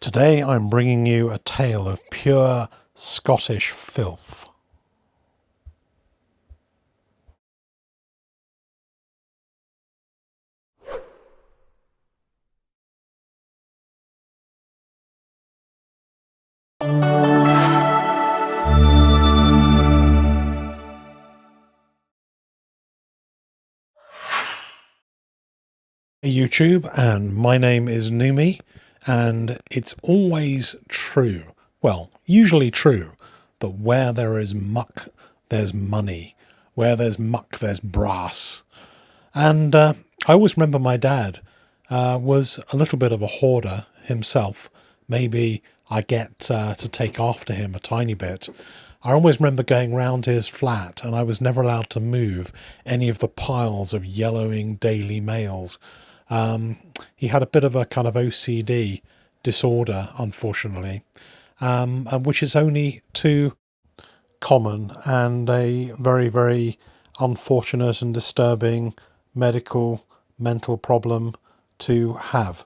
Today I'm bringing you a tale of pure Scottish filth. YouTube, and my name is Numi, and it's always true, well, usually true, that where there is muck, there's money. Where there's muck, there's brass. And I always remember my dad was a little bit of a hoarder himself. Maybe I get to take after him a tiny bit. I always remember going round his flat, and I was never allowed to move any of the piles of yellowing Daily Mails. He had a bit of a kind of OCD disorder, unfortunately, and which is only too common and a very, very unfortunate and disturbing medical mental problem to have.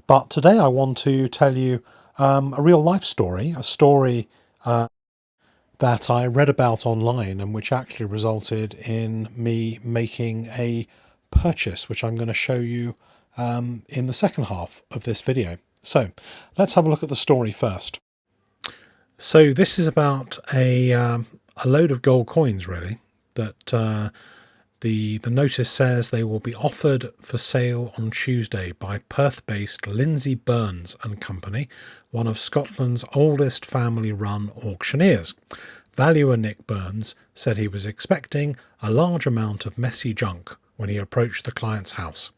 But today I want to tell you a real life story, a story that I read about online and which actually resulted in me making a purchase, which I'm going to show you in the second half of this video. So let's have a look at the story first. So this is about a load of gold coins, really, that the notice says they will be offered for sale on Tuesday by Perth-based Lindsay Burns and Company, one of Scotland's oldest family-run auctioneers. Valuer Nick Burns said he was expecting a large amount of messy junk when he approached the client's house.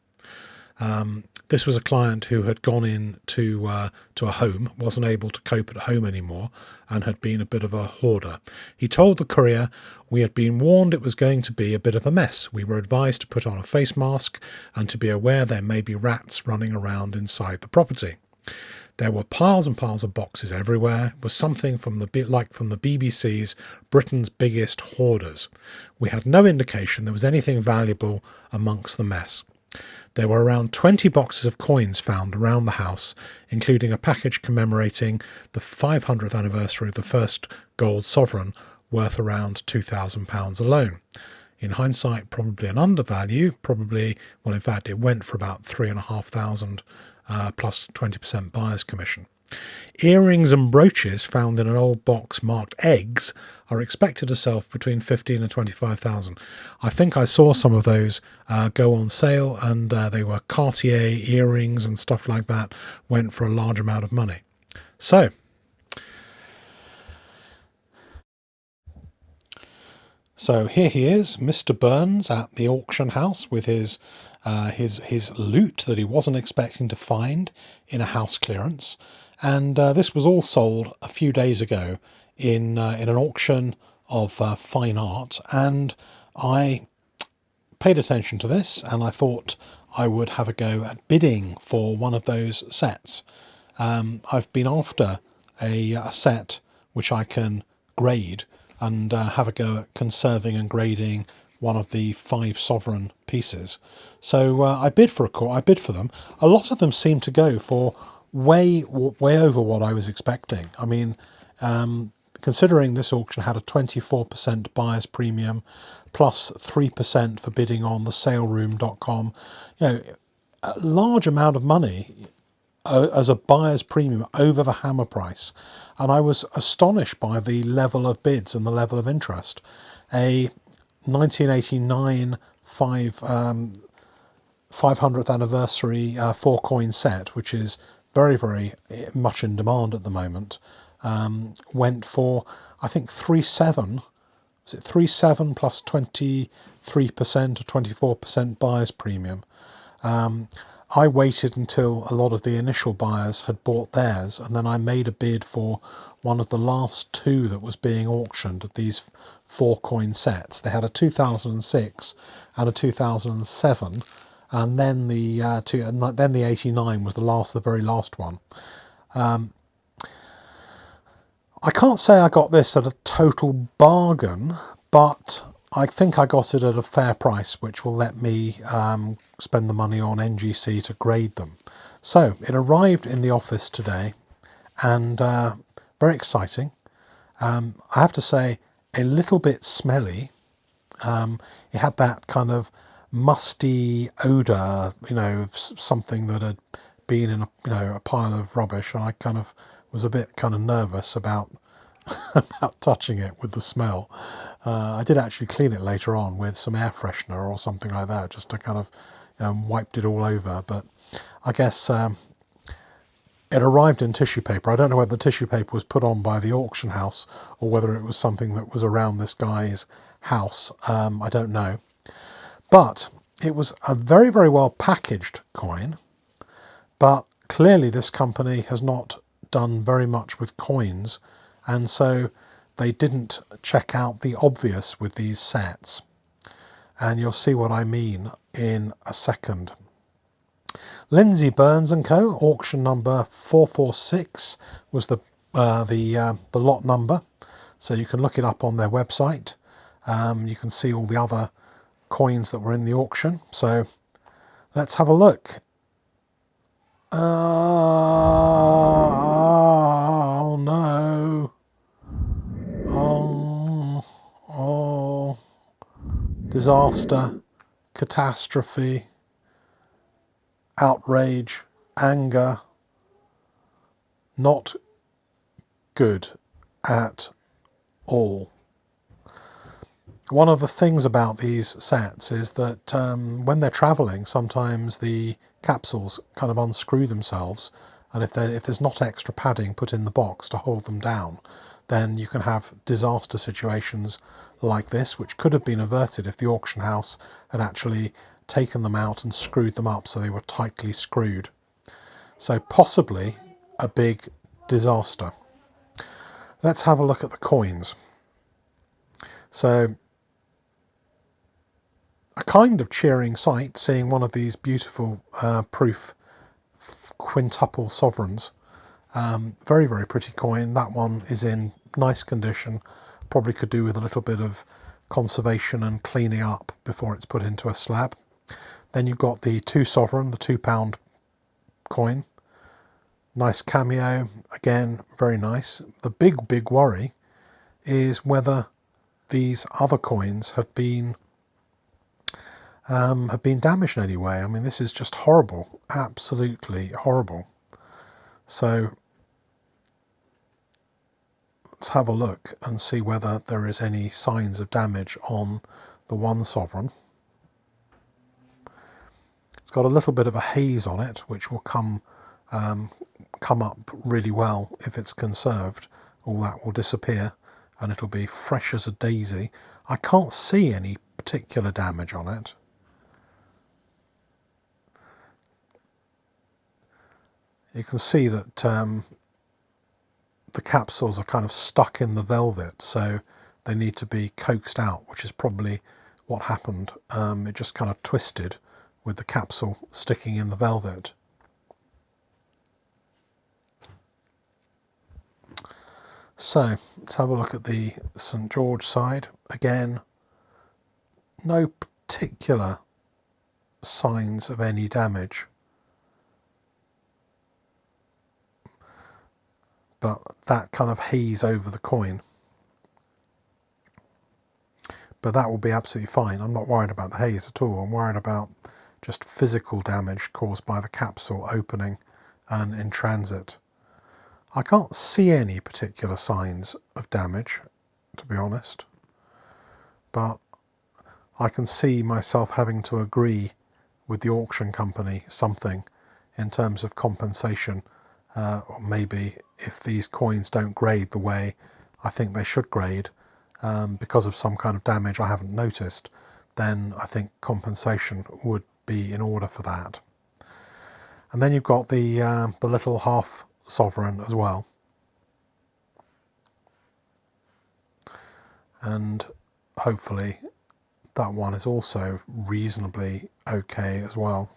This was a client who had gone in to a home, wasn't able to cope at home anymore, and had been a bit of a hoarder. He told the courier, "We had been warned it was going to be a bit of a mess. We were advised to put on a face mask and to be aware there may be rats running around inside the property." There were piles and piles of boxes everywhere. It was something from the BBC's Britain's Biggest Hoarders. We had no indication there was anything valuable amongst the mess. There were around 20 boxes of coins found around the house, including a package commemorating the 500th anniversary of the first gold sovereign, worth around £2,000 alone. In hindsight, probably an undervalue, well, in fact, it went for about £3,500 plus 20% buyer's commission. Earrings and brooches found in an old box marked eggs are expected to sell for between 15 and 25,000. I think I saw some of those go on sale, and they were Cartier earrings and stuff like that, went for a large amount of money. So here he is, Mr. Burns, at the auction house with his loot that he wasn't expecting to find in a house clearance. And this was all sold a few days ago in an auction of fine art, and I paid attention to this, and I thought I would have a go at bidding for one of those sets. I've been after a set which I can grade and have a go at conserving and grading one of the 5 sovereign pieces. So I bid for them. A lot of them seem to go for way over what I was expecting. I mean, considering this auction had a 24% buyer's premium plus 3% for bidding on the saleroom.com, a large amount of money as a buyer's premium over the hammer price. And I was astonished by the level of bids and the level of interest. A 1989 500th anniversary 4-coin set, which is very, very much in demand at the moment, went for, I think, 3.7. Was it 3.7 plus 23% or 24% buyer's premium? I waited until a lot of the initial buyers had bought theirs, and then I made a bid for one of the last 2 that was being auctioned at these 4-coin sets. They had a 2006 and a 2007, and then the 89 was the very last one. I can't say I got this at a total bargain, but I think I got it at a fair price, which will let me spend the money on NGC to grade them. So it arrived in the office today, and very exciting. I have to say, a little bit smelly. It had that kind of musty odour, of something that had been in a pile of rubbish, and I kind of was a bit kind of nervous about about touching it with the smell. I did actually clean it later on with some air freshener or something like that, just to kind of wiped it all over. But I guess it arrived in tissue paper. I don't know whether the tissue paper was put on by the auction house or whether it was something that was around this guy's house. I don't know. But it was a very, very well packaged coin. But clearly this company has not done very much with coins, and so they didn't check out the obvious with these sets. And you'll see what I mean in a second. Lindsay Burns & Co. auction number 446 was the lot number, so you can look it up on their website. You can see all the other coins that were in the auction. So let's have a look. Oh no! Oh, disaster, catastrophe, outrage, anger. Not good at all. One of the things about these sets is that when they're travelling, sometimes the capsules kind of unscrew themselves, and if there's not extra padding put in the box to hold them down, then you can have disaster situations like this, which could have been averted if the auction house had actually taken them out and screwed them up so they were tightly screwed. So possibly a big disaster. Let's have a look at the coins. So a kind of cheering sight seeing one of these beautiful proof quintuple sovereigns. Very, very pretty coin. That one is in nice condition. Probably could do with a little bit of conservation and cleaning up before it's put into a slab. Then you've got the 2 sovereign, the £2 coin. Nice cameo, again, very nice. The big worry is whether these other coins have been damaged in any way. I mean, this is just horrible, absolutely horrible. So let's have a look and see whether there is any signs of damage on the 1 sovereign. It's got a little bit of a haze on it, which will come up really well if it's conserved. All that will disappear and it'll be fresh as a daisy. I can't see any particular damage on it. You can see that the capsules are kind of stuck in the velvet, so they need to be coaxed out, which is probably what happened. It just kind of twisted with the capsule sticking in the velvet. So let's have a look at the St. George side. Again, no particular signs of any damage, but that kind of haze over the coin. But that will be absolutely fine. I'm not worried about the haze at all. I'm worried about just physical damage caused by the capsule opening and in transit. I can't see any particular signs of damage, to be honest, but I can see myself having to agree with the auction company something in terms of compensation, or maybe if these coins don't grade the way I think they should grade, because of some kind of damage I haven't noticed, then I think compensation would be in order for that. And then you've got the little half sovereign as well, and hopefully that one is also reasonably okay as well.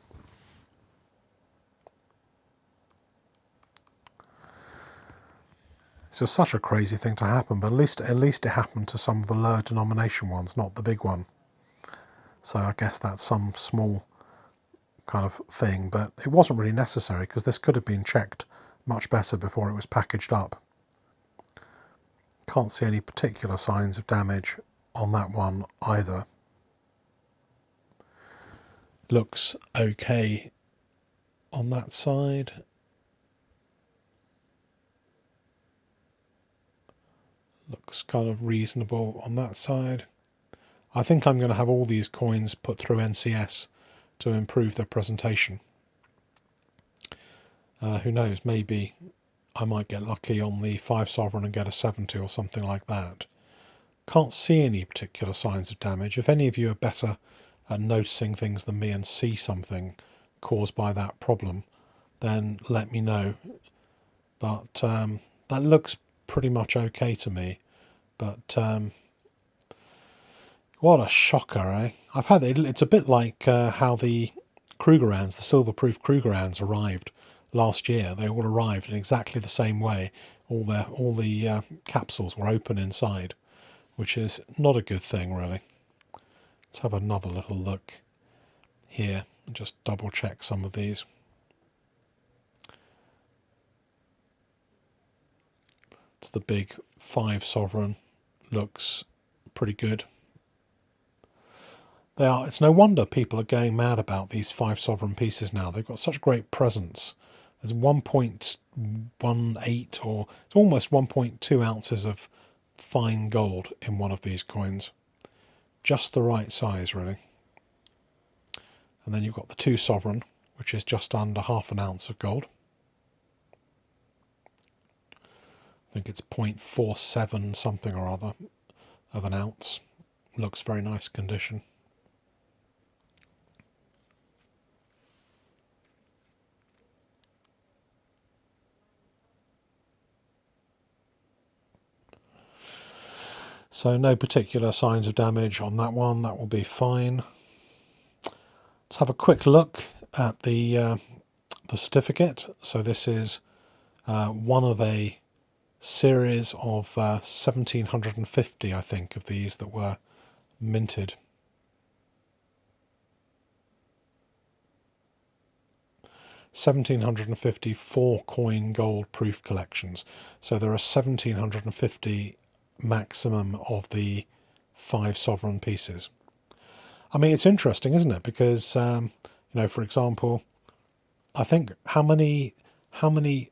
It's just such a crazy thing to happen, but at least it happened to some of the lower denomination ones, not the big one. So I guess that's some small kind of thing, but it wasn't really necessary because this could have been checked much better before it was packaged up. Can't see any particular signs of damage on that one either. Looks okay on that side. Looks kind of reasonable on that side. I think I'm going to have all these coins put through NCS to improve their presentation. Who knows, maybe I might get lucky on the 5 sovereign and get a 70 or something like that. Can't see any particular signs of damage. If any of you are better at noticing things than me and see something caused by that problem, then let me know. But that looks pretty much okay to me. But what a shocker, eh? I've had it. It's a bit like how the Krugerrands, the silver-proof Krugerrands, arrived last year. They all arrived in exactly the same way. All the capsules were open inside, which is not a good thing, really. Let's have another little look here and just double check some of these. It's the big 5 sovereign. Looks pretty good. It's no wonder people are going mad about these 5 sovereign pieces now. They've got such great presence. There's 1.18 or it's almost 1.2 ounces of fine gold in one of these coins. Just the right size, really. And then you've got the 2 sovereign, which is just under half an ounce of gold. I think it's 0.47 something or other of an ounce. Looks very nice condition. So no particular signs of damage on that one. That will be fine. Let's have a quick look at the certificate. So this is one of a series of 1,750, I think, of these that were minted. $1,750 4-coin gold proof collections. So there are 1,750 maximum of the 5 sovereign pieces. I mean, it's interesting, isn't it? Because you know, for example, I think how many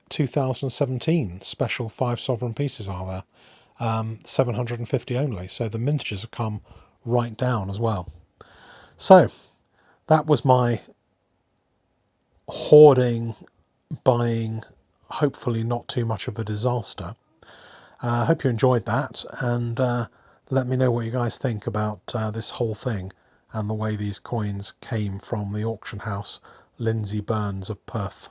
2017 special 5 sovereign pieces are there? 750 only. So the mintages have come right down as well. So that was my hoarding, buying, hopefully not too much of a disaster. I hope you enjoyed that, and let me know what you guys think about this whole thing and the way these coins came from the auction house Lindsay Burns of Perth.